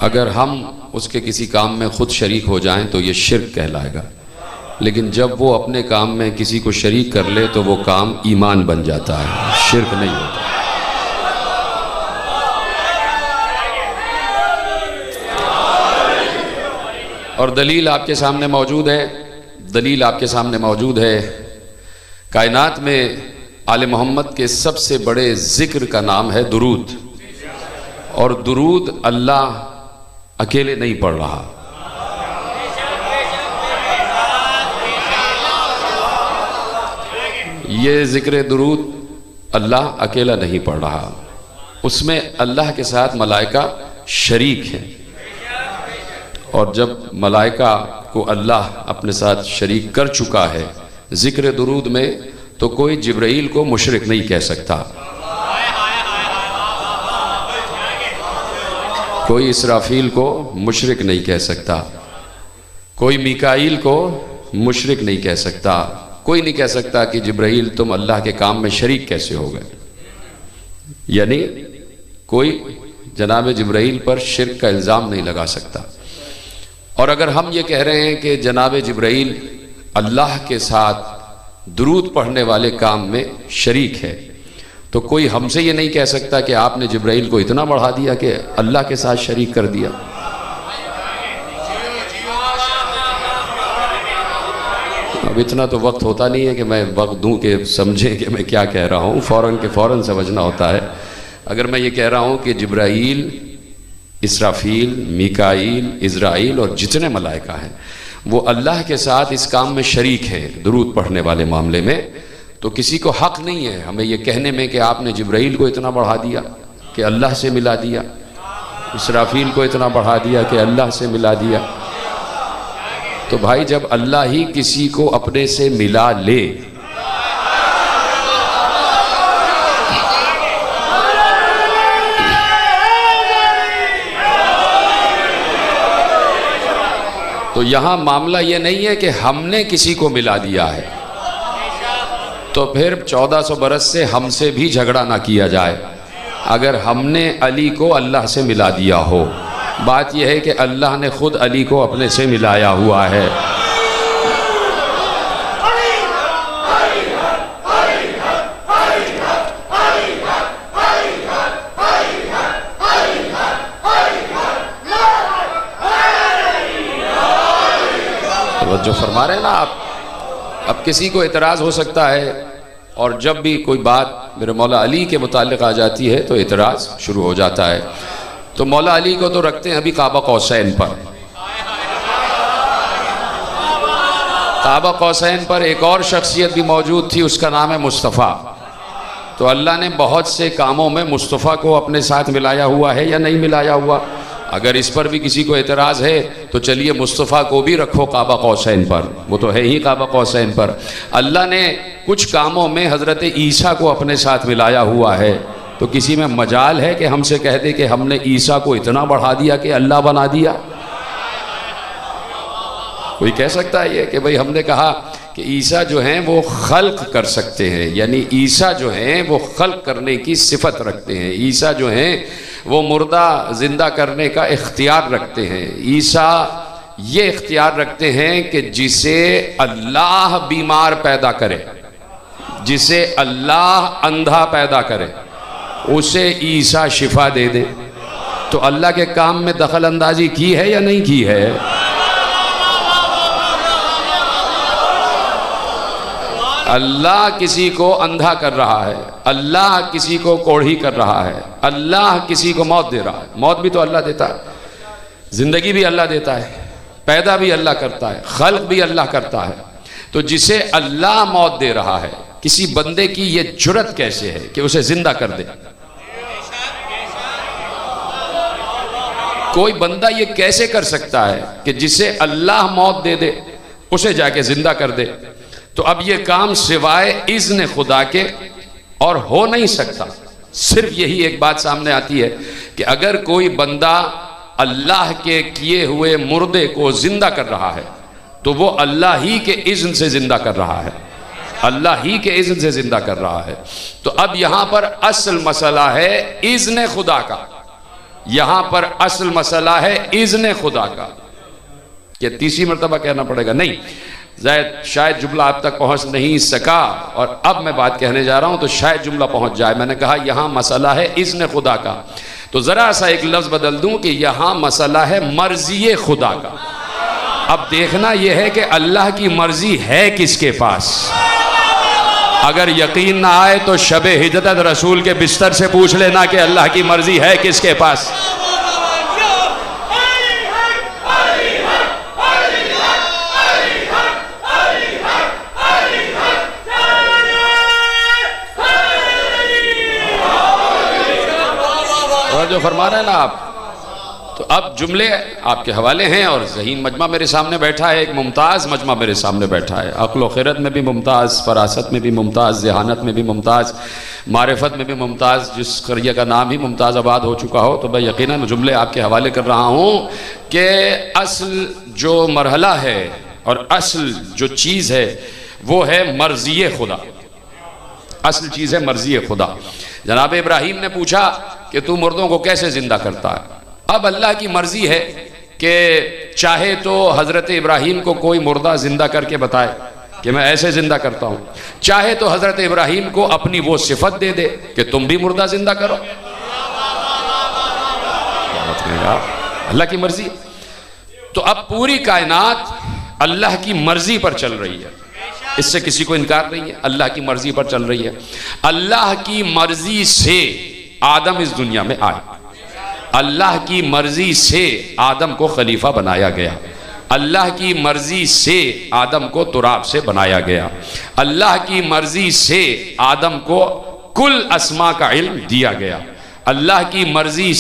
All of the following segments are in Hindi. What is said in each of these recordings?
अगर हम उसके किसी काम में ख़ुद शरीक हो जाएं तो ये शिर्क कहलाएगा, लेकिन जब वो अपने काम में किसी को शरीक कर ले तो वो काम ईमान बन जाता है, शिर्क नहीं होता। और दलील आपके सामने मौजूद है, दलील आपके सामने मौजूद है। कायनात में आले मोहम्मद के सबसे बड़े जिक्र का नाम है दुरूद, और दुरूद अल्लाह अकेले नहीं पढ़ रहा। ये जिक्र दुरूद अल्लाह अकेला नहीं पढ़ रहा, उसमें अल्लाह के साथ मलाइका शरीक हैं। और जब मलाइका को अल्लाह अपने साथ शरीक कर चुका है जिक्र दुरूद में, तो कोई जिब्राइल को मुशरिक नहीं कह सकता, कोई इसराफील को मुशरिक नहीं कह सकता, कोई मीकाईल को मुशरिक नहीं कह सकता, कोई नहीं कह सकता कि जिब्राइल तुम अल्लाह के काम में शरीक कैसे हो गए। यानी कोई जनाब जिब्राइल पर शिर्क का इल्ज़ाम नहीं लगा सकता। और अगर हम ये कह रहे हैं कि जनाब जिब्राइल अल्लाह के साथ दुरूद पढ़ने वाले काम में शरीक है, तो कोई हमसे ये नहीं कह सकता कि आपने जिब्राइल को इतना बढ़ा दिया कि अल्लाह के साथ शरीक कर दिया। अब इतना तो वक्त होता नहीं है कि मैं वक्त दूं कि समझें कि मैं क्या कह रहा हूँ, फ़ौरन के फ़ौरन समझना होता है। अगर मैं ये कह रहा हूँ कि जिब्राइल, इसराफील, मीकाईल, इज़राइल और जितने मलाइका हैं वो अल्लाह के साथ इस काम में शरीक हैं दुरूद पढ़ने वाले मामले में, तो किसी को हक नहीं है हमें ये कहने में कि आपने जिब्राइल को इतना बढ़ा दिया कि अल्लाह से मिला दिया, इसराफील को इतना बढ़ा दिया कि अल्लाह से मिला दिया। तो भाई जब अल्लाह ही किसी को अपने से मिला ले, तो यहां मामला ये नहीं है कि हमने किसी को मिला दिया है, तो फिर 1400 बरस से हमसे भी झगड़ा ना किया जाए अगर हमने अली को अल्लाह से मिला दिया हो। बात यह है कि अल्लाह ने खुद अली को अपने से मिलाया हुआ है। तो जो फरमा रहे हैं ना आप, अब किसी को इतराज़ हो सकता है, और जब भी कोई बात मेरे मौला अली के मुताल्लिक़ आ जाती है तो इतराज़ शुरू हो जाता है। तो मौला अली को तो रखते हैं अभी काबा कौसैन पर, काबा कौसैन पर एक और शख्सियत भी मौजूद थी, उसका नाम है मुस्तफ़ा। तो अल्लाह ने बहुत से कामों में मुस्तफ़ा को अपने साथ मिलाया हुआ है या नहीं मिलाया हुआ। अगर इस पर भी किसी को एतराज़ है तो चलिए मुस्तफ़ा को भी रखो काबा कौसैन पर, वो तो है ही काबा कौसैन पर। अल्लाह ने कुछ कामों में हज़रत ईसा को अपने साथ मिलाया हुआ है, तो किसी में मजाल है कि हमसे कह दे कि हमने ईसा को इतना बढ़ा दिया कि अल्लाह बना दिया? कोई कह सकता है ये कि भाई हमने कहा कि ईसा जो हैं वो खल्क कर सकते हैं, यानी ईसा जो हैं वो खल्क करने की सिफत रखते हैं, ईसा जो हैं वो मुर्दा जिंदा करने का इख्तियार रखते हैं, ईसा ये इख्तियार रखते हैं कि जिसे अल्लाह बीमार पैदा करे, जिसे अल्लाह अंधा पैदा करे, उसे ईसा शिफा दे दे। तो अल्लाह के काम में दखल अंदाजी की है या नहीं की है? अल्लाह किसी को अंधा कर रहा है, अल्लाह किसी को कोढ़ी कर रहा है, अल्लाह किसी को मौत दे रहा है। मौत भी तो अल्लाह देता है, जिंदगी भी अल्लाह देता है, पैदा भी अल्लाह करता है, खल्क भी अल्लाह करता है। तो जिसे अल्लाह मौत दे रहा है, किसी बंदे की ये जुर्रत कैसे है कि उसे जिंदा कर दे? कोई बंदा ये कैसे कर सकता है कि जिसे अल्लाह मौत दे दे उसे जाके जिंदा कर दे? तो अब ये काम सिवाय इज़्न खुदा के और हो नहीं सकता। सिर्फ यही एक बात सामने आती है कि अगर कोई बंदा अल्लाह के किए हुए मुर्दे को जिंदा कर रहा है तो वो अल्लाह ही के इज़्न से जिंदा कर रहा है, अल्लाह ही के इज़्न से जिंदा कर रहा है। तो अब यहां पर असल मसला है इज़्न खुदा का, यहां पर असल मसला है इज़्न खुदा का। क्या तीसरी मरतबा कहना पड़ेगा? नहीं, शायद जुमला आप तक पहुंच नहीं सका और अब मैं बात कहने जा रहा हूं तो शायद जुमला पहुंच जाए। मैंने कहा यहां मसला है इज़्न खुदा का, तो जरा सा एक लफ्ज बदल दूं कि यहां मसला है मर्जी खुदा का। अब देखना यह है कि अल्लाह की मर्जी है किसके पास। अगर यकीन ना आए तो शबे हिजरत रसूल के बिस्तर से पूछ लेना कि अल्लाह की मर्जी है किसके पास। और जो फरमा रहे हैं ना आप, तो अब जुमले आपके हवाले हैं और ज़हीन मजमा मेरे सामने बैठा है, एक मुमताज़ मजमा मेरे सामने बैठा है, अक्ल व खिरत में भी मुमताज़, फरासत में भी मुमताज़, ज़हानत में भी मुमताज़, मारिफत में भी मुमताज़, जिस करिया का नाम ही मुमताज़ आबाद हो चुका हो। तो मैं यकीनन जुमले आपके हवाले कर रहा हूँ कि असल जो मरहला है और असल जो चीज़ है वो है मर्ज़ी खुदा। असल चीज़ है मर्ज़ी खुदा। जनाब इब्राहीम ने पूछा कि तू मुर्दों को कैसे ज़िंदा करता है। अब अल्लाह की मर्जी है कि चाहे तो हज़रत इब्राहीम को कोई मुर्दा जिंदा करके बताए कि मैं ऐसे जिंदा करता हूं, चाहे तो हज़रत इब्राहीम को अपनी वो सिफत दे दे कि तुम भी मुर्दा जिंदा करो। अल्लाह की मर्जी। तो अब पूरी कायनात अल्लाह की मर्जी पर चल रही है, इससे किसी को इनकार नहीं है, अल्लाह की मर्जी पर चल रही है। अल्लाह की मर्जी से आदम इस दुनिया में आए, अल्लाह की मर्जी से आदम को खलीफा बनाया गया, अल्लाह की मर्जी से आदम को तुराब से बनाया गया, अल्लाह की मर्जी से आदम को कुल अस्मा का इल्म दिया गया, अल्लाह की मर्जी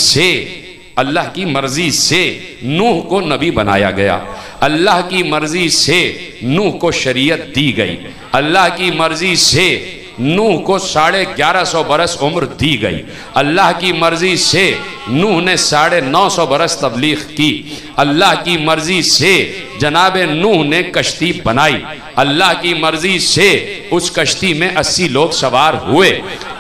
से नूह को नबी बनाया गया, अल्लाह की मर्जी से नूह को शरीयत दी गई, अल्लाह की मर्जी से नूह को 1150 बरस उम्र दी गई, अल्लाह की मर्जी से नूह ने 950 बरस तबलीग की, अल्लाह की मर्जी से जनाब नूह ने कश्ती बनाई, अल्लाह की मर्जी से उस कश्ती में 80 लोग सवार हुए,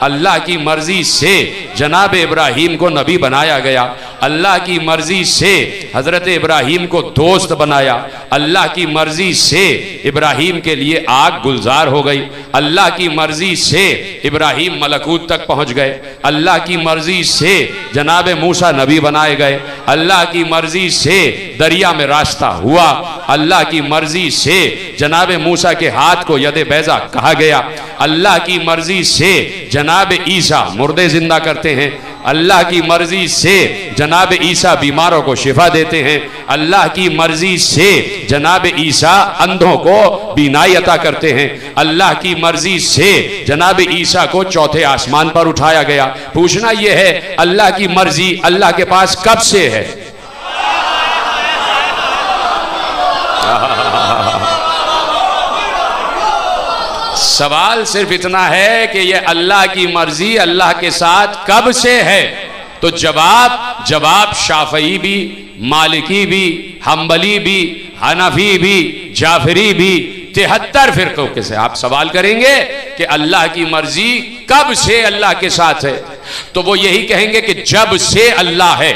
अल्लाह की मर्जी से जनाब इब्राहीम को नबी बनाया गया, अल्लाह की मर्जी से हज़रत इब्राहीम को दोस्त बनाया, अल्लाह की मर्जी से इब्राहीम के लिए आग गुलजार हो गई, अल्लाह की मर्जी से इब्राहीम मलकूत तक पहुंच गए, अल्लाह की मर्जी से जनाब मूसा नबी बनाए गए, अल्लाह की मर्जी से दरिया में रास्ता हुआ, अल्लाह की मर्जी से जनाब मूसा के हाथ को यदे बैजा कहा गया, अल्लाह की मर्जी से जनाब ईसा मुर्दे जिंदा करते हैं, अल्लाह की मर्जी से जनाब ईसा बीमारों को शिफा देते हैं, अल्लाह की मर्जी से जनाब ईसा अंधों को बीनाई अता करते हैं, अल्लाह की मर्जी से जनाब ईसा को चौथे आसमान पर उठाया गया। पूछना यह है अल्लाह की मर्जी अल्लाह के पास कब से है? सवाल सिर्फ इतना है कि ये अल्लाह की मर्जी अल्लाह के साथ कब से है। तो जवाब शाफई भी, मालिकी भी, हम्बली भी, हनफी भी, जाफरी भी, 73 फिरकों के से आप सवाल करेंगे कि अल्लाह की मर्जी कब से अल्लाह के साथ है, तो वो यही कहेंगे कि जब से अल्लाह है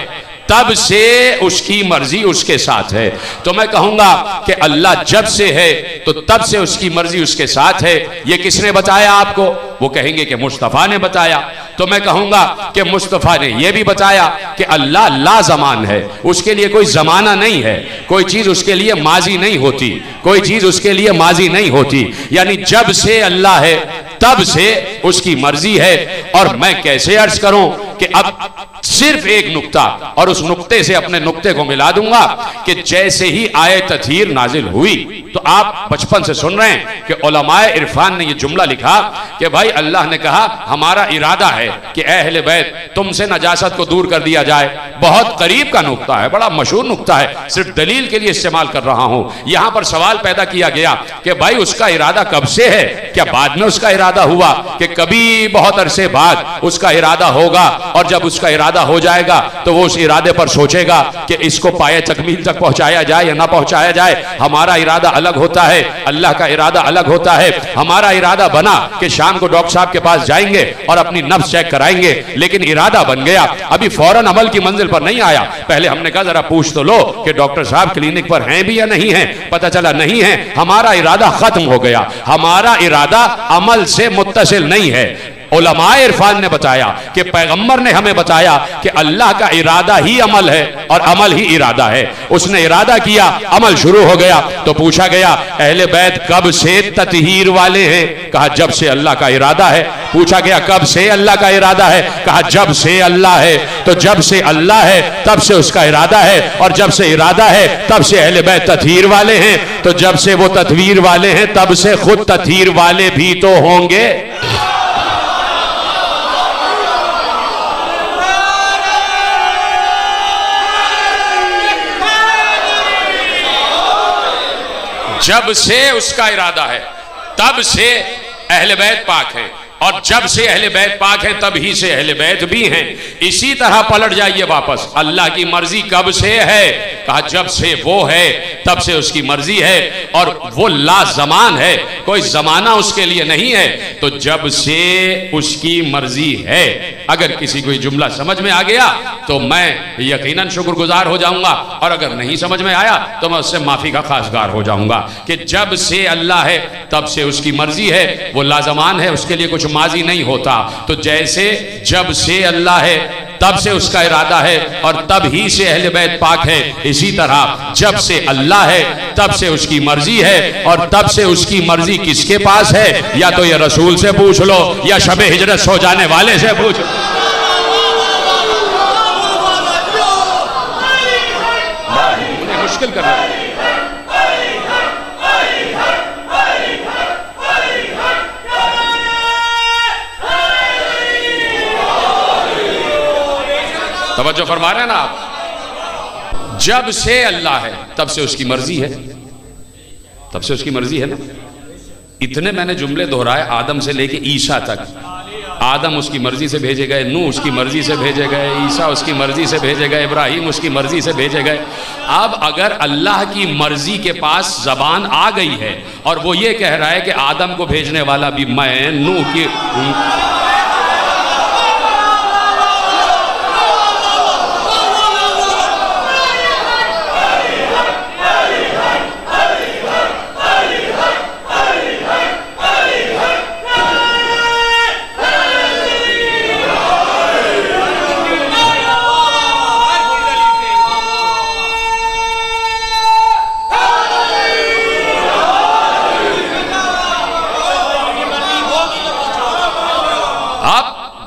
तब से उसकी मर्जी उसके साथ है। तो मैं कहूंगा कि अल्लाह जब से है तो तब से उसकी मर्जी उसके साथ है। ये किसने बताया आपको? वो कहेंगे कि मुस्तफ़ा ने बताया। तो मैं कहूंगा कि मुस्तफ़ा ने यह भी बताया कि अल्लाह लाज़मान है, उसके लिए कोई जमाना नहीं है, कोई चीज उसके लिए माजी नहीं होती, कोई चीज उसके लिए माजी नहीं होती। यानी जब से अल्लाह है तब से उसकी मर्जी है। और मैं कैसे अर्ज करूं कि अब सिर्फ एक नुक्ता और उस नुक्ते से अपने नुक्ते को मिला दूंगा कि जैसे ही आयत तथहीर नाजिल हुई तो आप बचपन से सुन रहे हैं कि उलमाए इरफान ने यह जुमला लिखा कि भाई अल्लाह ने कहा हमारा इरादा है कि अहले बैत तुमसे नजासत को दूर कर दिया जाए। बहुत करीब का नुक्ता है, बड़ा मशहूर नुक्ता है, सिर्फ दलील के लिए इस्तेमाल कर रहा हूं। यहां पर सवाल पैदा किया गया कि भाई उसका इरादा कब से है? क्या बाद में उसका इरादा हुआ कि कभी बहुत अरसे बाद उसका इरादा होगा? और जब उसका इरादा हो जाएगा तो वो उस इरादे पर सोचेगा कि इसको पाए तकमील तक पहुंचाया जाए या ना पहुंचाया जाए। हमारा इरादा अलग होता है, अल्लाह का इरादा अलग होता है। हमारा इरादा बना कि शाम को डॉक्टर साहब के पास जाएंगे और अपनी नब्ज चेक कराएंगे, लेकिन इरादा बन गया, अभी फौरन अमल की मंजिल पर नहीं आया। पहले हमने कहा जरा पूछ तो लो कि डॉक्टर साहब क्लिनिक पर हैं भी या नहीं है, पता चला नहीं है, हमारा इरादा खत्म हो गया। हमारा इरादा अमल से मुत्तसिल नहीं है। उलमाए इरफान ने बताया कि पैगंबर ने हमें बताया कि अल्लाह का इरादा ही अमल है और अमल ही इरादा है। उसने इरादा किया, अमल शुरू हो गया। तो पूछा गया अहले बैत कब से ततहीर वाले हैं? कहा जब से अल्लाह का इरादा है। पूछा गया कब से अल्लाह का इरादा है? कहा जब से अल्लाह है। तो जब से अल्लाह है तब से उसका इरादा है, और जब से इरादा है तब से अहले बैत ततहीर वाले हैं। तो जब से वो ततहीर वाले हैं तब से खुद ततहीर वाले भी तो होंगे। जब से उसका इरादा है तब से अहले बैत पाक है, और जब से अहले बैत पाक है तब ही से अहले बैत भी हैं। इसी तरह पलट जाइए वापस, अल्लाह की मर्जी कब से है? कहा जब से वो है तब से उसकी मर्जी है, और वो लाजमान है, कोई जमाना उसके लिए नहीं है। तो जब से उसकी मर्जी है। अगर किसी को जुमला समझ में आ गया तो मैं यकीनन शुक्रगुजार हो जाऊंगा, और अगर नहीं समझ में आया तो मैं उससे माफी का खासगार हो जाऊंगा कि जब से अल्लाह है तब से उसकी मर्जी है, वो लाजमान है, उसके लिए कुछ माजी नहीं होता। तो जैसे जब से अल्लाह है तब से उसका इरादा है और तब ही से अहले बैत पाक है, इसी तरह जब से अल्लाह है तब से उसकी मर्जी है, और तब से उसकी मर्जी किसके पास है? या तो ये रसूल से पूछ लो या शबे हिजरत सो जाने वाले से पूछ लो। मुश्किल कर रहा है। तवज्जो फरमा रहे हैं ना आप? जब से अल्लाह है तब से उसकी मर्जी है, तब से उसकी मर्जी है ना। इतने मैंने जुमले दोहराए आदम से लेके ईसा तक। आदम उसकी मर्जी से भेजे गए, नूह उसकी मर्जी से भेजे गए, ईसा उसकी मर्जी से भेजे गए, इब्राहिम उसकी मर्जी से भेजे गए। अब अगर अल्लाह की मर्जी के पास जबान आ गई है और वो ये कह रहा है कि आदम को भेजने वाला भी मैं, नूह की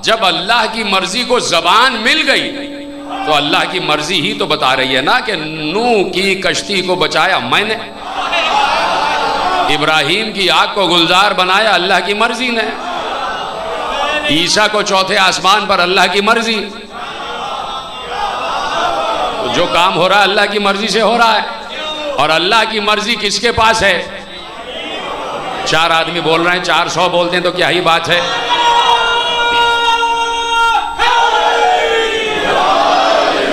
जब अल्लाह की मर्जी को जबान मिल गई तो अल्लाह की मर्जी ही तो बता रही है ना कि नूह की कश्ती को बचाया मैंने, इब्राहिम की आग को गुलजार बनाया अल्लाह की मर्जी ने, ईसा को चौथे आसमान पर अल्लाह की मर्जी। तो जो काम हो रहा है अल्लाह की मर्जी से हो रहा है, और अल्लाह की मर्जी किसके पास है? 4 आदमी बोल रहे हैं, 400 बोलते हैं तो क्या ही बात है।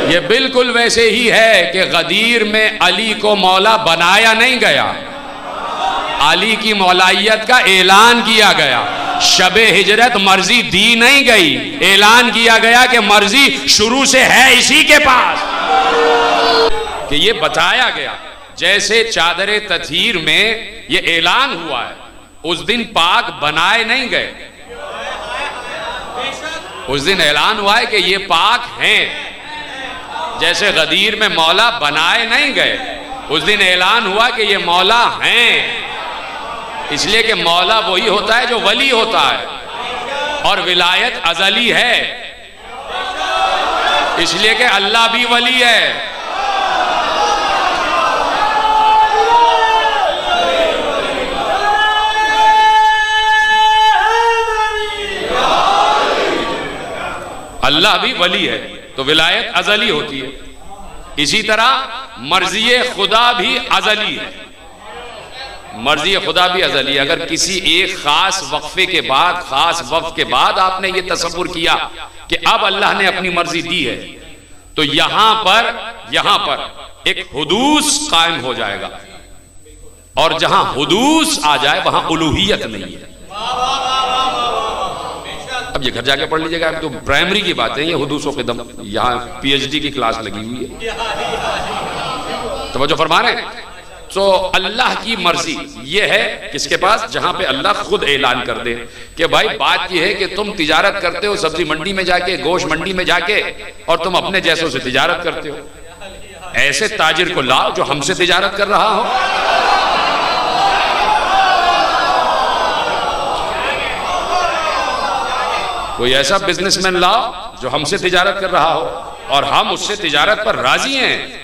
ये बिल्कुल वैसे ही है कि गदीर में अली को मौला बनाया नहीं गया, अली की मौलाइयत का ऐलान किया गया। शबे हिजरत मर्जी दी नहीं गई, ऐलान किया गया कि मर्जी शुरू से है इसी के पास, कि ये बताया गया। जैसे चादरे तथहीर में ये ऐलान हुआ है, उस दिन पाक बनाए नहीं गए, उस दिन ऐलान हुआ है कि ये पाक हैं। जैसे गदीर में मौला बनाए नहीं गए, उस दिन ऐलान हुआ कि ये मौला हैं। इसलिए कि मौला वही होता है जो वली होता है, और विलायत अजली है, इसलिए कि अल्लाह भी वली है। अल्लाह भी वली है तो विलायत अजली होती है। इसी तरह मर्जी खुदा भी अजली है, मर्जी खुदा भी अज़ली। अगर किसी एक खास वक्फे के बाद, खास वक्त के बाद आपने ये तसव्वुर किया कि अब अल्लाह ने अपनी मर्जी दी है, तो यहां पर एक हुदूस कायम हो जाएगा, और जहां हुदूस आ जाए वहां उलूहियत नहीं है। अब ये घर जाके पढ़ लीजिएगा, तो प्राइमरी की बात है ये, हुदूस व क़िदम। यहाँ PhD की क्लास लगी हुई है, तवज्जो फरमा रहे हैं। तो अल्लाह की मर्जी ये है किसके पास, जहां पे अल्लाह खुद ऐलान कर दे कि भाई बात ये है कि तुम तिजारत करते हो सब्जी मंडी में जाके, गोश्त मंडी में जाके, और तुम अपने जैसों से तिजारत करते हो। ऐसे ताजिर को लाओ जो हमसे तिजारत कर रहा हो। कोई ऐसा बिजनेसमैन लाओ जो हमसे तिजारत कर रहा हो और हम उससे तिजारत पर राजी हैं।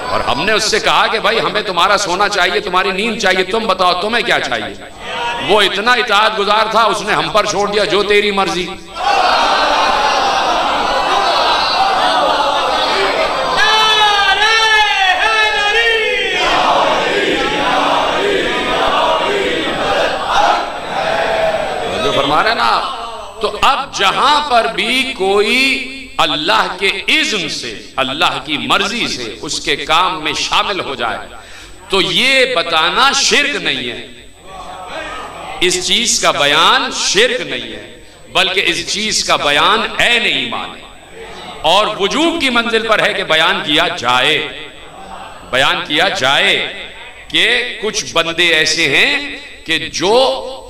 और हमने उससे कहा कि भाई हमें तुम्हारा सोना चाहिए, तुम्हारी नींद चाहिए, तुम बताओ तुम्हें क्या चाहिए। वो इतना इताअत गुजार था, उसने हम पर छोड़ दिया जो तेरी मर्जी। जो फरमा रहे ना, तो अब जहां पर भी कोई अल्लाह के इज़्न से, अल्लाह की मर्जी से उसके काम में शामिल हो जाए, तो ये बताना शिर्क नहीं है, इस चीज का बयान शिर्क नहीं है, बल्कि इस चीज का बयान ऐन ईमान है और वजूब की मंजिल पर है कि बयान किया जाए कि कुछ बंदे ऐसे हैं कि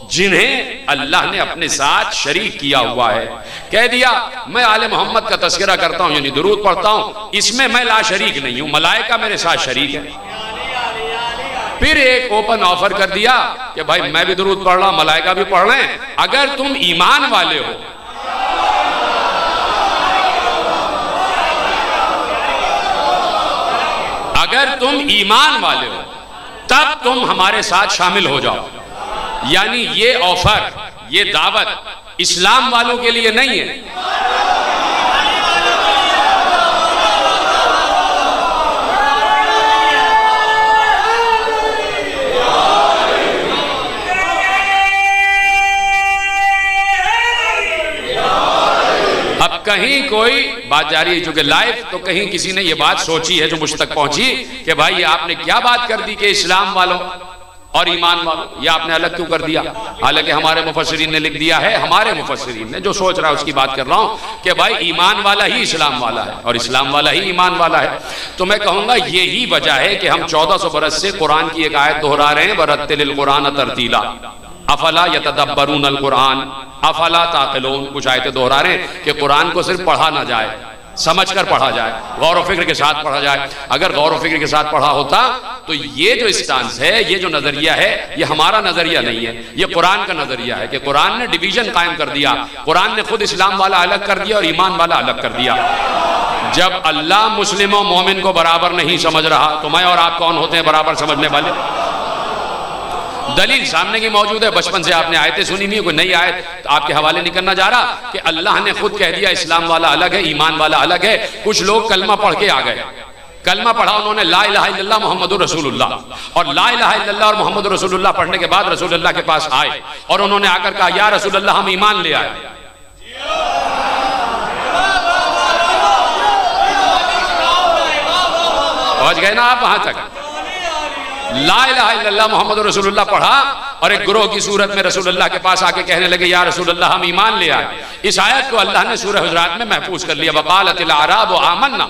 जिन्हें अल्लाह ने अपने साथ शरीक किया हुआ है। कह दिया मैं आले मोहम्मद का तस्करा करता हूं, यानी दुरूद पढ़ता हूं, इसमें मैं ला शरीक नहीं हूं, मलाइका मेरे साथ शरीक है। फिर एक ओपन ऑफर कर दिया कि भाई मैं भी दुरूद पढ़ रहा हूं, मलाइका भी पढ़ रहे हैं, अगर तुम ईमान वाले हो, अगर तुम ईमान वाले हो तब तुम हमारे साथ शामिल हो जाओ। यानी ये ऑफर, ये दावत इस्लाम वालों के लिए नहीं है। अब कहीं कोई बात जारी है चूंकि लाइव, तो कहीं किसी ने ये बात सोची है जो मुझ तक पहुंची कि भाई ये आपने क्या बात कर दी कि इस्लाम वालों और ईमान वालों, ये आपने अलग क्यों कर दिया। हालांकि हमारे मुफस्सिरीन ने लिख दिया है, हमारे मुफस्सिरीन ने, जो सोच रहा है उसकी बात कर रहा हूं कि भाई ईमान वाला ही इस्लाम वाला है और इस्लाम वाला ही ईमान वाला है। तो मैं कहूंगा यही वजह है कि हम 1400 बरस से कुरान की एक आयत दोहरा रहे हैं, वरत्तिलिल कुरान तरतीला अफला यतदब्बरून अल कुरान अफला ताक़िलून। कुछ आयतें दोहरा रहे हैं कि कुरान को सिर्फ पढ़ा ना जाए, समझ कर पढ़ा जाए, गौर फिक्र के साथ पढ़ा जाए। अगर गौर फिक्र के साथ पढ़ा होता तो ये जो स्टांस है, ये जो नजरिया है, ये हमारा नजरिया नहीं है, ये कुरान का नजरिया है कि कुरान ने डिवीजन कायम कर दिया। कुरान ने खुद इस्लाम वाला अलग कर दिया और ईमान वाला अलग कर दिया। जब अल्लाह मुस्लिम और मोमिन को बराबर नहीं समझ रहा तो मैं और आप कौन होते हैं बराबर समझने वाले। दलील सामने की मौजूद है, बचपन से आपने आयतें सुनी नहीं, कोई नई आयत तो आपके हवाले नहीं करना जा रहा कि अल्लाह ने खुद कह दिया इस्लाम वाला अलग है, ईमान वाला अलग है। कुछ लोग कलमा पढ़ के आ गए, कलमा पढ़ा उन्होंने ला इलाहा इल्लल्लाह मुहम्मदुर रसूलुल्लाह, और ला इलाहा इल्लल्लाह और मुहम्मदुर रसूलुल्लाह पढ़ने के बाद रसूलुल्लाह के पास आए और उन्होंने आकर कहा या रसूलुल्लाह हम ईमान ले आए। पहुंच गए ना आप वहां तक। ला इलाहा इल्लल्लाह मुहम्मद रसूलुल्लाह पढ़ा और एक गुरोह की सूरत में रसूलुल्लाह के पास आके कहने लगे या रसूलुल्लाह हम ईमान ले आए। इस आयत को अल्लाह ने सूरह हुजरात में महफूज कर लिया, वक़ालतिल अराब आमन्ना।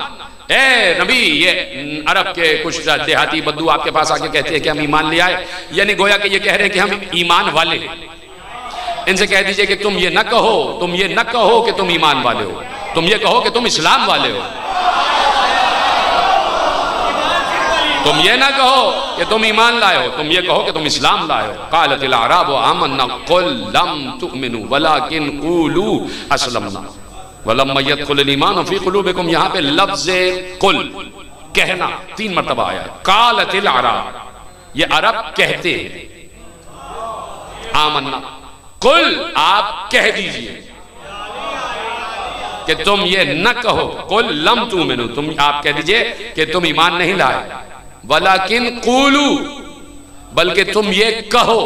ए नबी, ये अरब के कुछ देहाती बद्दू आपके पास आके कहते हैं कि हम ईमान ले आए, यानी गोया कि ये कह रहे हैं कि हम ईमान वाले हैं। इनसे कह दीजिए कि तुम ये न कहो कि तुम ईमान वाले हो, तुम ये कहो कि तुम इस्लाम वाले हो। तुम ये ना कहो कि तुम ईमान लाए हो, तुम ये कहो कि तुम इस्लाम लाए हो। क़ालतिल अराब आमन्ना क़ुल लम तुमिनु वलाकिन क़ूलू अस्लमना वलम्मा यदखुलुल ईमानु फ़ी क़ुलूबिकुम। यहाँ पे लफ्ज़ कुल कहना 3 मरतबा आया। क़ालतिल अराब, ये अरब कहते हैं, आमन्ना कुल आप कह दीजिए कि तुम ये न कहो, कुल लम तुमिनु, तुम आप कह दीजिए कि तुम ईमान नहीं लाए। वलाकिन कूलू, बल्कि तुम ये कहो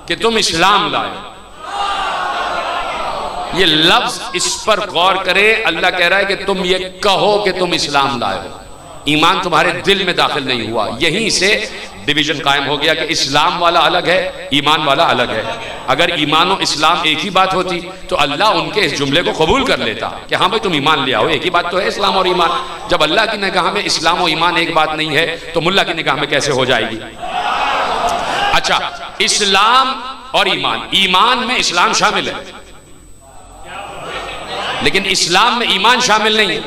कि तुम इस्लाम लाए। ये लफ्ज, इस पर गौर करें। अल्लाह कह रहा है कि तुम ये कहो कि तुम इस्लाम लाए हो। ईमान तुम्हारे दिल में दाखिल नहीं हुआ। यहीं से डिवीजन कायम हो गया कि इस्लाम वाला अलग है, ईमान वाला अलग है। अगर ईमान और इस्लाम एक ही बात होती तो अल्लाह उनके इस जुमले को कबूल कर लेता कि हाँ भाई तुम ईमान ले आओ, एक ही बात तो है इस्लाम और ईमान। जब अल्लाह की निगाह में इस्लाम और ईमान एक बात नहीं है तो मुल्ला की निगाह में कैसे हो जाएगी? अच्छा, इस्लाम और ईमान, ईमान में इस्लाम शामिल है लेकिन इस्लाम में ईमान शामिल नहीं है।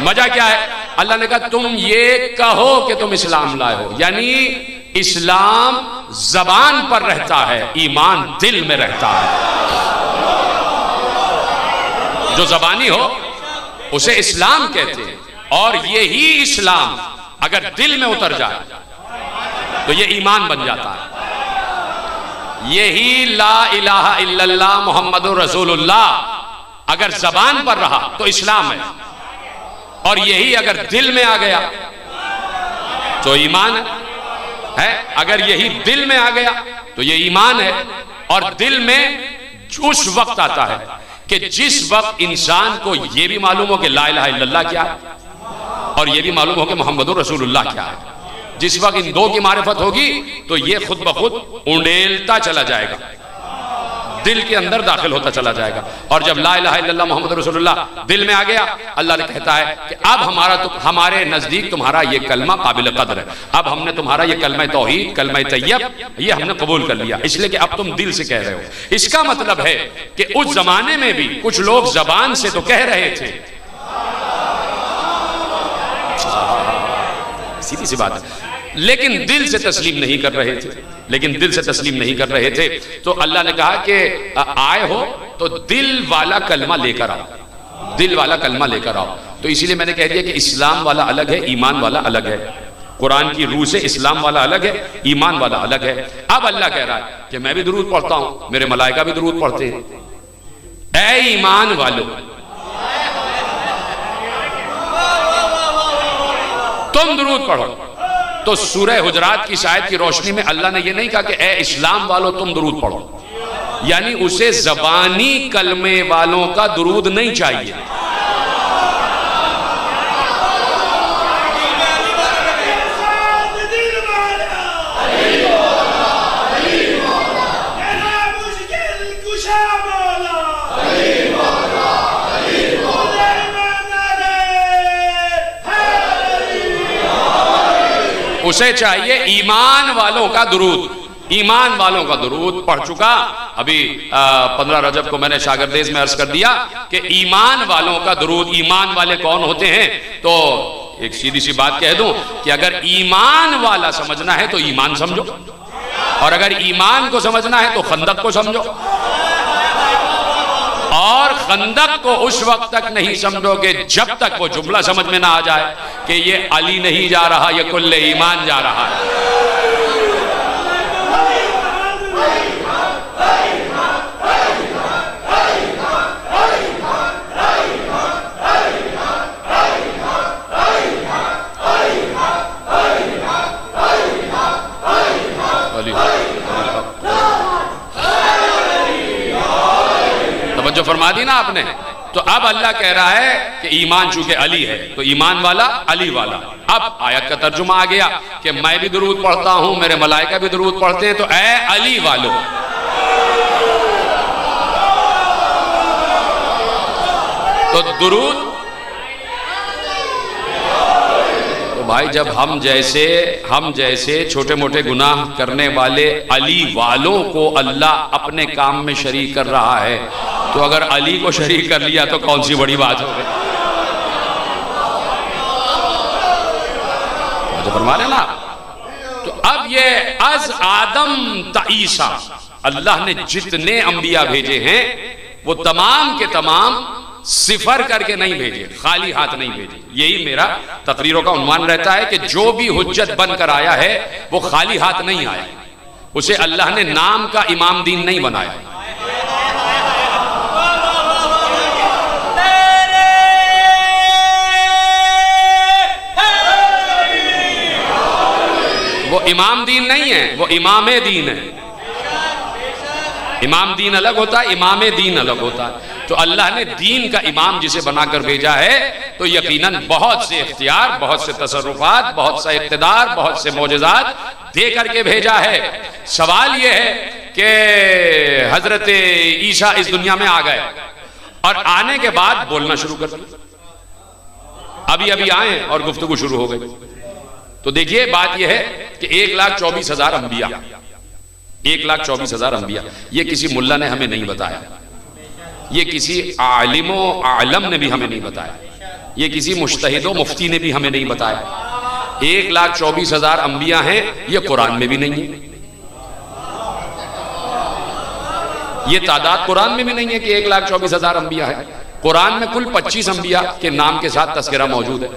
मजा क्या है? अल्लाह ने कहा तुम ये कहो कि तुम इस्लाम लाए हो, यानी इस्लाम जबान पर रहता है, ईमान दिल में रहता है। जो जबानी हो उसे इस्लाम कहते हैं, और यही इस्लाम अगर दिल में उतर जाए तो ये ईमान बन जाता है। यही ला इलाहा इल्लल्लाह मुहम्मदुर रसूलुल्लाह अगर जबान पर रहा तो इस्लाम है, और यही अगर दिल में आ गया तो ईमान है। अगर यही दिल में आ गया तो ये ईमान है। और दिल में उस वक्त आता है कि जिस वक्त इंसान को यह भी मालूम हो कि ला इलाहा इल्लल्लाह क्या है और यह भी मालूम हो कि मोहम्मदुर रसूलुल्लाह क्या है। जिस वक्त इन दो की मारिफत होगी तो यह खुद ब खुद उंडेलता चला जाएगा, दिल के अंदर दाखिल होता चला जाएगा। और जब ला इलाहा इल्लल्लाह मुहम्मदुर रसूलुल्लाह दिल में आ गया, अल्लाह ने कहता है कि अब हमारे नजदीक तुम्हारा ये कलमा काबिल कदर है। अब हमने तुम्हारा ये कलमा तौहीद, कलमा तैयब, ये हमने कबूल कर लिया, इसलिए कि अब तुम दिल से कह रहे हो। इसका मतलब है कि उस जमाने में भी कुछ लोग जबान से तो कह रहे थे, सीधी सी बात है, लेकिन दिल से तस्लीम नहीं कर रहे थे। लेकिन दिल से तस्लीम नहीं कर रहे थे तो अल्लाह ने कहा कि आए हो तो दिल वाला कलमा लेकर आओ, दिल वाला कलमा लेकर आओ। तो इसीलिए मैंने कह दिया कि इस्लाम वाला अलग है, ईमान वाला अलग है। कुरान की रूह से इस्लाम वाला अलग है, ईमान वाला अलग है। अब अल्लाह कह रहा है कि मैं भी दुरूद पढ़ता हूं, मेरे मलाइका भी दुरूद पढ़ते हैं। ऐ ईमान वालों, तुम दुरूद पढ़ो। तो सूरह हुजरात की शायद की रोशनी में अल्लाह ने यह नहीं कहा कि ए इस्लाम वालों तुम दुरूद पढ़ो, यानी उसे जबानी कलमे वालों का दुरूद नहीं चाहिए। उसे चाहिए ईमान वालों का दुरूद। ईमान वालों का दुरूद पढ़ चुका। अभी 15 रजब को मैंने शागिर्देज में अर्ज कर दिया कि ईमान वालों का दुरूद, ईमान वाले कौन होते हैं? तो एक सीधी सी बात कह दूं कि अगर ईमान वाला समझना है तो ईमान समझो, और अगर ईमान को समझना है तो खंदक को समझो। और खंदक को उस वक्त तक नहीं समझोगे जब तक वो जुमला समझ में ना आ जाए कि ये अली नहीं जा रहा, ये कुल्ले ईमान जा रहा है। जो फरमा दी ना आपने, तो अब अल्लाह कह रहा है कि ईमान चूंकि अली है तो ईमान वाला अली वाला। अब आयत का तर्जुमा आ गया कि मैं भी दुरूद पढ़ता हूं, मेरे मलाइका भी दुरूद पढ़ते हैं, तो ऐ अली वालों। तो दुरूद तो भाई जब हम जैसे छोटे मोटे गुनाह करने वाले अली वालों को अल्लाह अपने काम में शरीक कर रहा है, तो अगर अली को शरीक कर लिया तो कौन सी बड़ी बात हो गई? तो फरमा लेना। तो अब ये अज आदम तईसा, अल्लाह ने जितने अंबिया भेजे हैं वो तमाम के तमाम सिफर करके नहीं भेजे, खाली हाथ नहीं भेजे। यही मेरा तकरीरों का उन्वान रहता है कि जो भी हुज्जत बनकर आया है वो खाली हाथ नहीं आया, उसे अल्लाह ने नाम का इमाम दीन नहीं बनाया। इमाम दीन नहीं है, वो इमाम दीन है। इमाम दीन अलग होता है, इमाम दीन अलग होता है। तो अल्लाह ने दीन का इमाम जिसे बनाकर भेजा है तो यकीनन बहुत से इख्तियार, बहुत से तसर्रुफात, बहुत सा इक़्तिदार, बहुत से मौजज़ात दे करके भेजा है। सवाल यह है कि हजरत ईसा इस दुनिया में आ गए और आने के बाद बोलना शुरू कर दिया। अभी अभी आए और गुफ्तगू शुरू हो गई। तो देखिए बात यह है कि 1,24,000 अंबिया, 1,24,000 अंबिया, ये किसी मुल्ला ने हमें नहीं बताया, ये किसी आलिमो आलम ने भी हमें नहीं बताया, ये किसी मुज्तहिदो मुफ्ती ने भी हमें नहीं बताया। 1,24,000 अंबिया हैं, ये कुरान में भी नहीं है। ये तादाद कुरान में भी नहीं है कि 1,24,000 अंबिया है। कुरान में कुल 25 अंबिया के नाम के साथ तस्करा मौजूद है।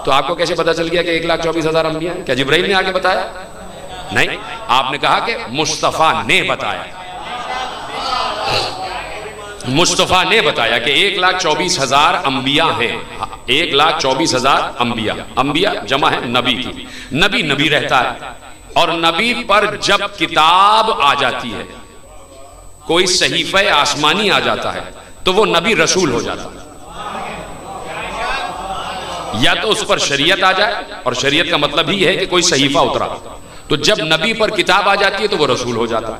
तो आपको कैसे पता चल गया कि 1,24,000 अंबिया है? क्या जिब्राइल ने आके बताया? नहीं, आपने कहा कि मुस्तफा ने बताया। मुस्तफा ने बताया कि 1,24,000 अंबिया है। 1,24,000 अंबिया, अंबिया जमा है नबी की। नबी नबी रहता है और नबी पर जब किताब आ जाती है, कोई सहीफे आसमानी आ जाता है, तो वो नबी रसूल हो जाता है। या तो उस पर शरीयत आ जाए, और शरीयत का मतलब ही है कि कोई सहीफा उतरा, तो जब नबी पर किताब आ जाती है तो वो रसूल हो जाता है।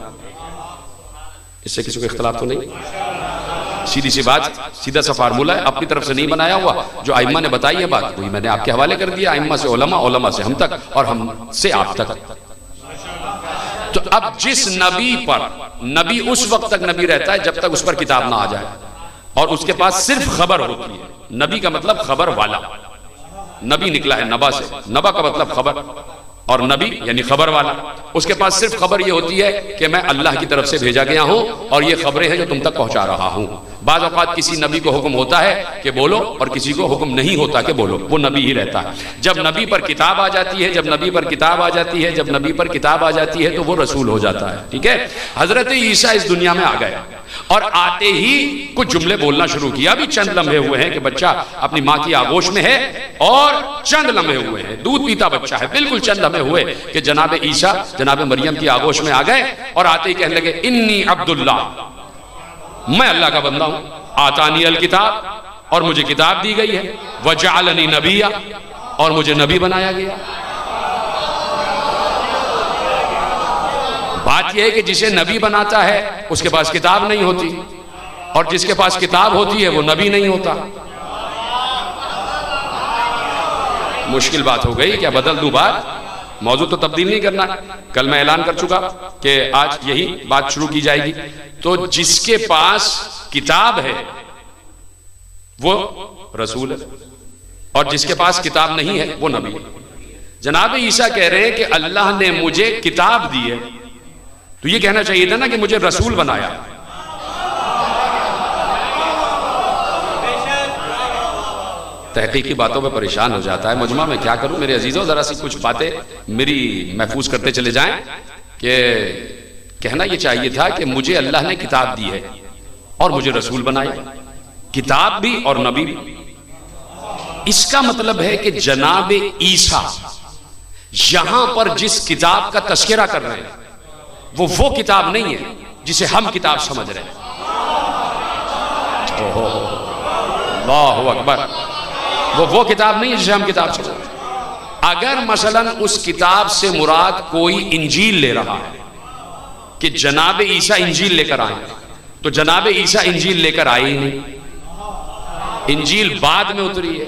इससे किसी को इख्तिलाफ तो नहीं। सीधी सी बात, सीधा सा फार्मूला है, अपनी तरफ से नहीं बनाया हुआ। जो आइम्मा ने बताई है बात, वही मैंने आपके हवाले कर दिया। आइम्मा से उलमा, उलमा से हम तक, और हम से आप तक। तो अब जिस नबी पर, नबी उस वक्त तक नबी रहता है जब तक उस पर किताब ना आ जाए, और उसके पास सिर्फ खबर होती है। नबी का मतलब खबर वाला, नबी निकला है नबा से, नबा का मतलब खबर, और नबी यानी खबर वाला। उसके पास सिर्फ खबर ये होती है कि मैं अल्लाह की तरफ से भेजा गया हूं और ये खबरें हैं जो तुम तक पहुंचा रहा हूं। बाज़ औक़ात किसी नबी को हुक्म होता है कि बोलो, और किसी को हुक्म नहीं होता कि बोलो, वो नबी ही रहता है। जब नबी पर किताब आ जाती है, जब नबी पर किताब आ जाती है, जब नबी पर किताब आ जाती है, तो वो रसूल हो जाता है। ठीक है। हजरत ईसा इस दुनिया में आ गए और आते ही कुछ जुमले बोलना शुरू किया। अभी चंद लम्हे हुए हैं कि बच्चा अपनी माँ की आगोश में है, और चंद लम्हे हुए हैं, दूध पीता बच्चा है, बिल्कुल चंद लम्हे हुए कि जनाब ईसा, जनाब मरियम की आगोश में आ गए, और आते ही कहने लगे इन्नी अब्दुल्ला, मैं अल्लाह का बंदा हूं, आतानी अल किताब, और मुझे किताब दी गई है, वजअलनी नबिया, और मुझे नबी बनाया गया। बात यह है कि जिसे नबी बनाता है उसके पास किताब नहीं होती, और जिसके पास किताब होती है वो नबी नहीं होता। मुश्किल बात हो गई। क्या बदल दूं बात? मौजू तो तब्दील नहीं करना। कल मैं ऐलान कर चुका कि आज यही बात शुरू की जाएगी। तो जिसके पास किताब है वो रसूल है, और जिसके पास किताब नहीं है वो नबी है। जनाब ईसा कह रहे हैं कि अल्लाह ने मुझे किताब दी है, तो ये कहना चाहिए था ना कि मुझे रसूल बनाया। तहकीकी बातों पे परेशान हो जाता है मजमा में, क्या करूं मेरे अजीजों। जरा सी कुछ बातें मेरी महफूज करते चले जाएं कि कहना ये चाहिए था कि मुझे अल्लाह ने किताब दी है और मुझे रसूल बनाया, किताब भी और नबी भी। इसका मतलब है कि जनाब ईसा यहां पर जिस किताब का तस्करा कर रहे हैं वो किताब नहीं है जिसे हम किताब समझ रहे हैं। अल्लाहु अकबर। वो किताब नहीं है जिसे हम किताब समझ रहे हैं। अगर मसलन उस किताब से मुराद कोई इंजील ले रहा है कि जनाब ईसा इंजील लेकर आए, तो जनाब ईसा इंजील लेकर आए ही नहीं। इंजील बाद में उतरी है।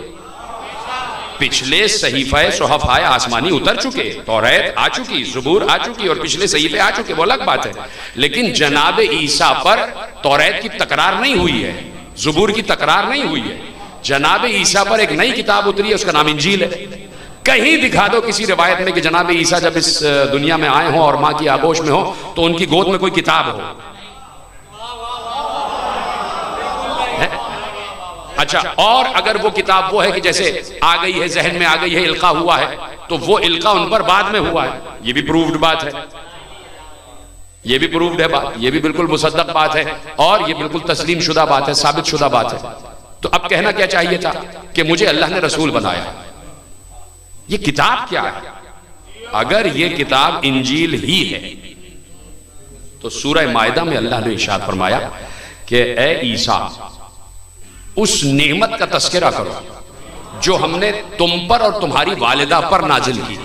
पिछले सहीफे सुहफ़ाए आसमानी उतर चुके, तौरात आ चुकी, ज़बूर आ चुकी, और पिछले सहीफे आ चुके, वो अलग बात है। लेकिन जनाब ईसा पर तौरात की तकरार नहीं हुई है, ज़बूर की तकरार नहीं हुई है। जनाब ईसा पर एक नई किताब उतरी है, उसका नाम इंजील है। कहीं दिखा दो किसी रिवायत में कि जनाब ईसा जब इस दुनिया में आए हों और माँ की आगोश में हो तो उनकी गोद में कोई किताब हो। अच्छा, और अगर वो किताब वो है कि जैसे आ गई है, जहन में आ गई है, इल्का हुआ है, तो वो इल्का उन पर बाद में हुआ है, ये भी प्रूव्ड बात है, ये भी प्रूव्ड है बात, ये भी बिल्कुल मुसद्दक बात है, और ये बिल्कुल तस्लीम शुदा बात है, साबित शुदा बात है। तो अब कहना क्या चाहिए था कि मुझे अल्लाह ने रसूल बनाया। ये किताब क्या है? अगर ये किताब इंजील ही है तो सूरह मायदा में अल्लाह ने इरशाद फरमाया कि ए ईसा, उस नेमत का तस्करा करो जो हमने तुम पर और तुम्हारी वालिदा पर नाजिल की।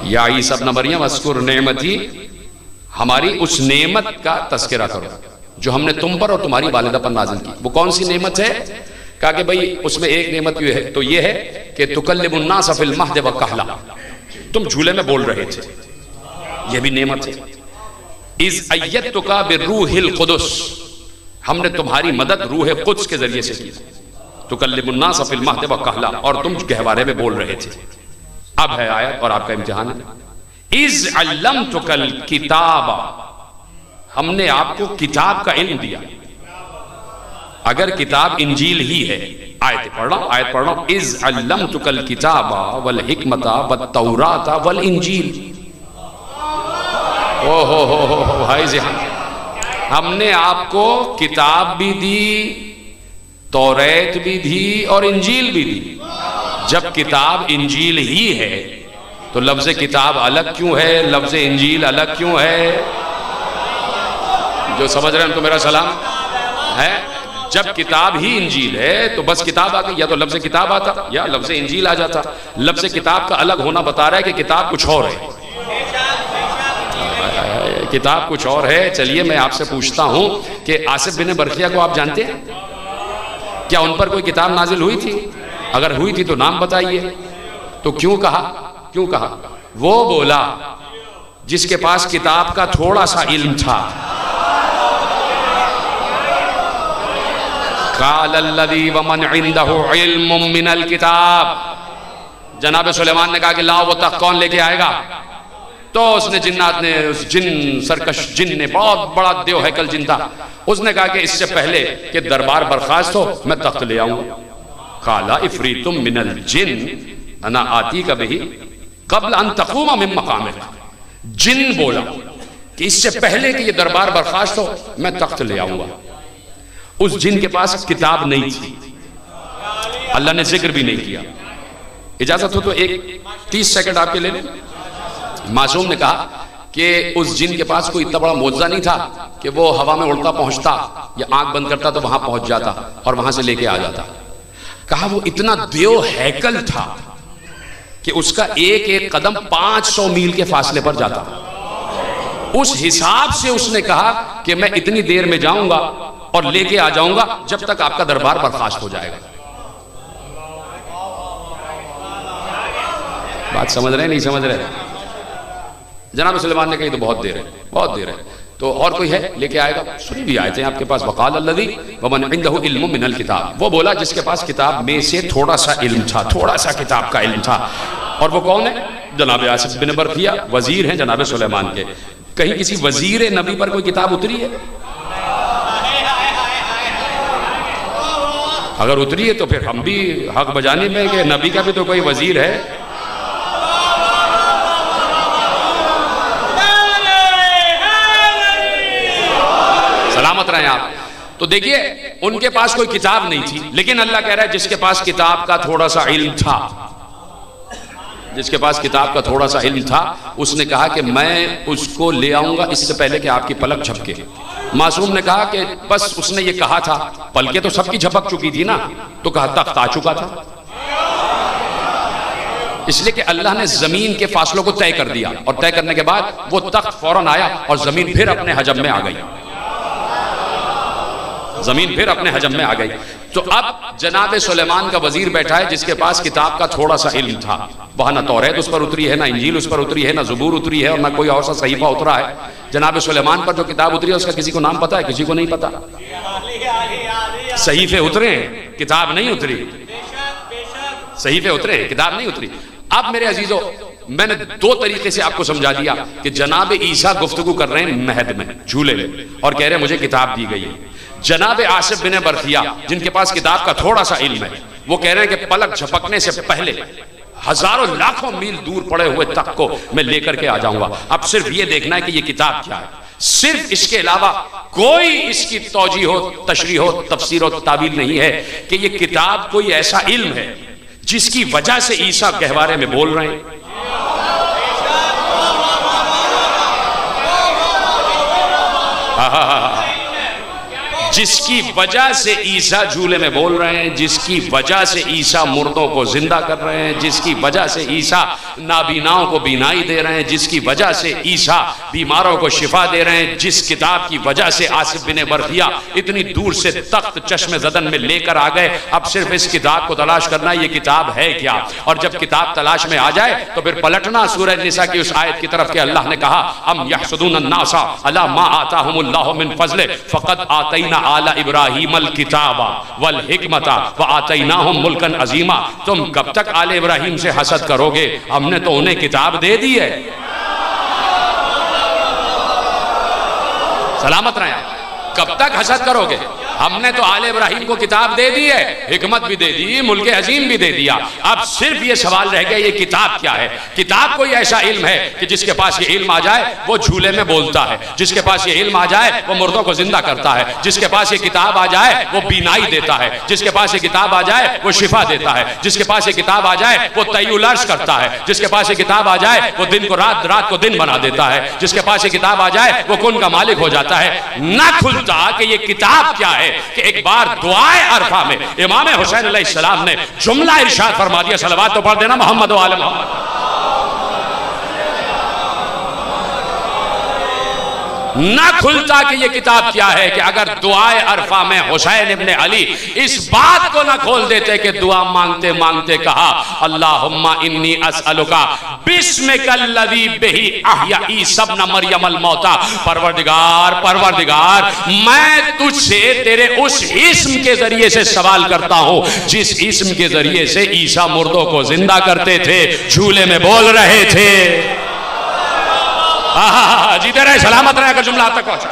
या ईसा इब्न मरियम अस्कुर नेमती, हमारी उस नेमत का तस्करा करो जो हमने तुम पर और तुम्हारी वालिदा पर नाजिल की। वो कौन सी नेमत है? कहा कि भाई उसमें एक नेमत ये है, तो ये है कि तुकल्लिमुन्नास फिल महद व कहला, तुम झूले में बोल रहे थे, यह भी नेमत है। इज अय्यतुका बिर्रूहिल कुदस, हमने तुम्हारी मदद रूह कुद्स के जरिए से की। तुकल्लिमुन्नास फिल महद व कहला, और तुम गहवारे में बोल रहे थे। अब है आयत और आपका इम्तिहान है। इज अल्लमतुकल किताबा, हमने आपको किताब का इल्म दिया। अगर किताब इंजील ही है, आयत पढ़ रहा हूं। इज अल्लमतुकल किताबा वल हिकमता वत तौराता वल इंजील। ओ हो भाई ज़िहान, हमने आपको किताब भी दी, तौरात भी दी और इंजील भी दी। जब किताब इंजील ही है तो लफ्ज़ किताब अलग क्यों है, लफ्ज़ इंजील अलग क्यों है? जो समझ रहे हैं उनको मेरा सलाम है। जब किताब ही इंजील है तो बस किताब आ गई, या तो लफ्ज़ किताब आता या लफ्ज़ इंजील आ जाता। लफ्ज़ किताब का अलग होना बता रहा है कि किताब कुछ और है, किताब कुछ और है। चलिए मैं आपसे पूछता हूं कि आसिफ बिन बरखिया को आप जानते हैं? क्या उन पर कोई किताब नाजिल हुई थी? अगर हुई थी तो नाम बताइए। तो क्यों कहा? वो बोला जिसके पास किताब का थोड़ा सा इल्म था। क़ालल्लज़ी वमन इंदहु इल्मुम मिनल किताब, जनाब सुलेमान ने कहा कि लाओ वो तख्त कौन लेके आएगा? तो उसने जिन्नात ने, उस सरकश जिन ने, बहुत बड़ा देव हैकल जिन था, उसने कहा कि इससे पहले कि दरबार बर्खास्त हो मैं तख्त ले आऊंगा। काला इफ्रीतुम मिनल जिन अना आती कभी कब्ल अन तक़ूम मिन मक़ामिक। जिन बोला कि इससे पहले कि ये दरबार बर्खास्त हो मैं तख्त ले आऊंगा। उस जिन के पास किताब नहीं थी, अल्लाह ने जिक्र भी नहीं किया। इजाजत हो तो एक 30 सेकंड आपके ले लें। मासूम ने कहा कि उस जिन के पास कोई इतना बड़ा मोजा नहीं था कि वो हवा में उड़ता पहुंचता या आंख बंद करता तो वहां पहुंच जाता और वहां से लेके आ जाता। कहा वो इतना देव हैकल था कि उसका एक एक कदम 500 मील के फासले पर जाता। उस हिसाब से उसने कहा कि मैं इतनी देर में जाऊंगा और लेके आ जाऊंगा जब तक आपका दरबार बर्खास्त हो जाएगा। बात समझ रहे नहीं समझ रहे? जनाब सुलेमान ने कही तो बहुत देर है। तो और कोई है लेके आएगा? सुनी भी आए थे आपके पास। वक़ालल्लज़ी वमन इंदहु इल्मुम मिनल किताब, वो बोला जिसके पास किताब में से थोड़ा सा इल्म था, थोड़ा सा किताब का इल्म था। और वो कौन है? जनाब आसिफ बिन बरखिया, वजीर हैं जनाब सुलेमान के। कहीं किसी वजीर नबी पर कोई किताब उतरी है? अगर उतरी है तो फिर हम भी हक बजाने में कि नबी का भी तो कोई वजीर है। सलामत रहें आप। तो देखिए उनके पास कोई किताब नहीं थी, लेकिन अल्लाह कह रहा है जिसके पास किताब का थोड़ा सा इल्म था, जिसके पास किताब का थोड़ा सा इल्म था, उसने कहा कि मैं उसको ले आऊंगा इससे पहले कि आपकी पलक झपके। मासूम ने कहा कि बस उसने ये कहा था, पलके तो सबकी झपक चुकी थी ना, तो कहा तख्त आ चुका था। इसलिए कि अल्लाह ने जमीन के फासलों को तय कर दिया और तय करने के बाद वो तख्त फौरन आया और जमीन फिर अपने हजम में आ गई। जमीन फिर अपने हजम में आ गई। तो अब जनाब सुलेमान का वजीर बैठा है जिसके पास किताब का थोड़ा सा इल्म था। वहां ना तौरात उस पर उतरी है, ना इंजील उस पर उतरी है, ना ज़बूर उतरी है और ना कोई और सा सहीफा उतरा है। जनाब सुलेमान पर जो किताब उतरी है उसका किसी को नाम पता है? किसी को नहीं पता। सहीफे उतरे, किताब नहीं उतरी। सहीफे उतरे, किताब नहीं उतरी। अब मेरे अजीजों, मैंने 2 तरीके से आपको समझा दिया कि जनाब ईसा गुफ्तगू कर रहे हैं महद में, झूले में, और कह रहे हैं मुझे किताब दी गई है। जनाब आसिफ बिन बरखिया जिनके पास किताब का थोड़ा सा इल्म है, वो कह रहे हैं कि पलक झपकने से पहले हजारों लाखों मील दूर पड़े हुए तख्त को मैं लेकर के आ जाऊंगा। अब सिर्फ ये देखना है कि ये किताब क्या है। सिर्फ इसके अलावा कोई इसकी तौजी हो, तशरीह हो, तफसीर हो, तावील नहीं है कि ये किताब कोई ऐसा इल्म है जिसकी वजह से ईसा गहवारे में बोल रहे हैं। जिसकी वजह से ईसा झूले में बोल रहे हैं, जिसकी वजह से ईसा मुर्दों को जिंदा कर रहे हैं, जिसकी वजह से ईसा नाबीनाओं को बीनाई दे रहे हैं, जिसकी वजह से ईसा बीमारों को शिफा दे रहे हैं, जिस किताब की वजह से आसिफ बिन बरखिया इतनी दूर से तख्त चश्मे ज़दन में लेकर आ गए। अब सिर्फ इस किताब को तलाश करना, ये किताब है क्या, और जब किताब तलाश में आ जाए तो फिर पलटना सूरह निसा की उस आयत की तरफ के अल्लाह ने कहा अम यहसुदून अन्नासा अला मा आताहुमुल्लाहु मिन फज़ले फ़क़द आतैना आला इब्राहीमल किताबा वल हिकमता व आतैनाहुम मुल्कन अजीमा। तुम कब तक आले इब्राहिम से हसद करोगे, हमने तो उन्हें किताब दे दी है। सलामत रहे, कब तक हसद करोगे, हमने तो आले इब्राहिम को किताब दे दी है, हिकमत भी दे दी, मुल्क अजीम भी दे दिया। अब सिर्फ ये सवाल रह गया ये किताब क्या है। किताब कोई ऐसा इल्म है कि जिसके पास ये इल्म आ जाए वो झूले में बोलता है, जिसके पास ये इल्म आ जाए वो मुर्दों को जिंदा करता है, जिसके पास ये किताब आ जाए वो बीनाई देता है, जिसके पास ये किताब आ जाए वो शिफा देता है, जिसके पास ये किताब आ जाए वो तय्युल अर्श करता है, जिसके पास ये किताब आ जाए वो दिन को रात, रात को दिन बना देता है, जिसके पास ये किताब आ जाए वो कुन का मालिक हो जाता है। ना खुलता कि ये किताब क्या है कि एक बार दुआए अरफा में इमाम हुसैन अलैहिस्सलाम ने जुमला इरशाद फरमा दिया, सलवात तो पढ़ देना मोहम्मद व आले मोहम्मद। ना खुलता कि ये किताब क्या है कि अगर दुआए अरफा में हुसैन इब्ने अली इस बात को ना खोल देते कि दुआ मांगते मांगते कहा अल्लाहुम्मा इन्नी अस्अलुका बिस्मिकल्लज़ी बिही अहया ईसा इब्न मरियमल मौता। परवरदिगार, परवरदिगार, मैं तुझसे तेरे उस इस्म के जरिए से सवाल करता हूं जिस इस्म के जरिए से ईसा मुर्दों को जिंदा करते थे, झूले में बोल रहे थे। जीते रहे, सलामत रहे का जुमला तक पहुंचा।